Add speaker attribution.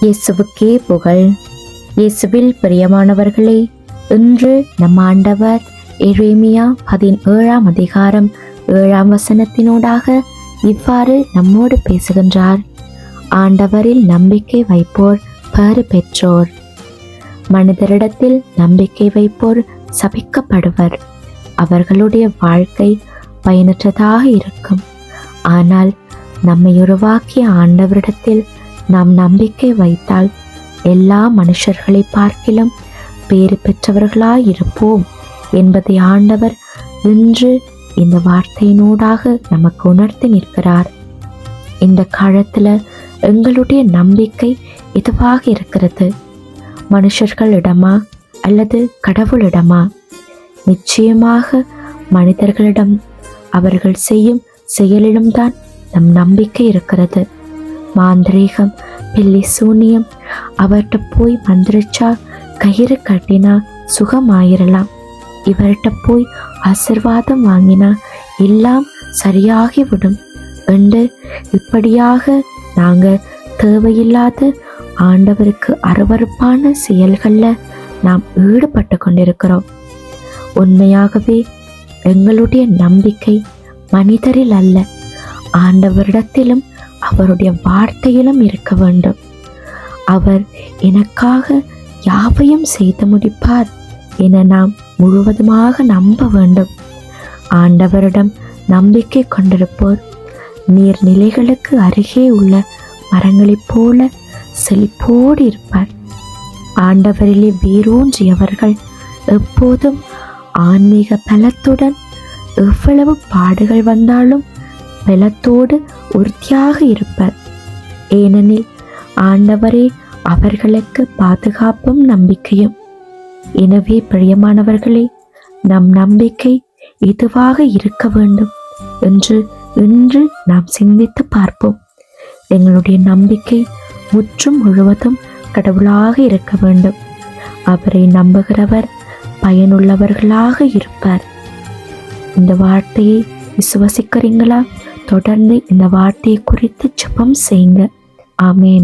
Speaker 1: இயேசுவுக்கே புகழ். இயேசுவில் பிரியமானவர்களே, இன்று நம் ஆண்டவர் எரேமியா 17ஆம் அதிகாரம் 7ஆம் வசனத்தினூடாக இவ்வாறு நம்மோடு பேசுகின்றார். ஆண்டவரில் நம்பிக்கை வைப்போர் பேறு பெற்றோர். மனிதரிடத்தில் நம்பிக்கை வைப்போர் சபிக்கப்படுவர். அவர்களுடைய வாழ்க்கை பயனற்றதாக இருக்கும். ஆனால் நம்மை உருவாக்கிய ஆண்டவரிடத்தில் நாம் நம்பிக்கை வைத்தால் எல்லா மனுஷர்களை பார்க்கிலும் பேறு பெற்றவர்களாயிருப்போம் என்பதை ஆண்டவர் இன்று இந்த வார்த்தையினூடாக நமக்கு உணர்த்தி நிற்கிறார். இந்த காலத்துல எங்களுடைய நம்பிக்கை எதுவாக இருக்கிறது? மனுஷர்களிடமா அல்லது கடவுளிடமா? நிச்சயமாக மனிதர்களிடம். அவர்கள் செய்யும் செயலிலும் தான் நம் நம்பிக்கை இருக்கிறது. மாந்திரீகம், பில்லி சூனியம், அவர்கிட்ட போய் மந்திரிச்சா கயிறு கட்டினா சுகமாயிரலாம். இவர்கிட்ட போய் ஆசிர்வாதம் வாங்கினா எல்லாம் சரியாகிவிடும் என்று இப்படியாக நாங்கள் தேவையில்லாத ஆண்டவருக்கு அருவருப்பான செயல்களில் நாம் ஈடுபட்டு கொண்டிருக்கிறோம். உண்மையாகவே எங்களுடைய நம்பிக்கை மனிதரில் அல்ல, ஆண்டவரிடத்திலும் அவருடைய வார்த்தையிலும் இருக்க வேண்டும். அவர் எனக்காக யாவையும் செய்து முடிப்பார் என நாம் முழுவதுமாக நம்ப வேண்டும். ஆண்டவரிடம் நம்பிக்கை கொண்டிருப்போர் நீர்நிலைகளுக்கு அருகே உள்ள மரங்களைப் போல செழிப்போடு இருப்பார். ஆண்டவரிலே வேரூன்றியவர்கள் எப்போதும் ஆன்மீக பலத்துடன், எவ்வளவு பாடுகள் வந்தாலும் பலத்தோடு உறுதியாக இருப்பர். ஏனெனில் ஆண்டவரே அவர்களுக்கு பாதுகாப்பும் நம்பிக்கையும். எனவே பிரியமானவர்களே, நம் நம்பிக்கை எதுவாக இருக்க வேண்டும் என்று இன்று நாம் சிந்தித்து பார்ப்போம். எங்களுடைய நம்பிக்கை முற்றும் முழுவதும் கடவுளாக இருக்க வேண்டும். அவரை நம்புகிறவர் பயனுள்ளவர்களாக இருப்பார். இந்த வார்த்தையை விசுவசிக்கிறீங்களா? தொடர்ந்து இந்த வார்த்தையை குறித்து ஜெபம் செய்யுங்க. ஆமேன்.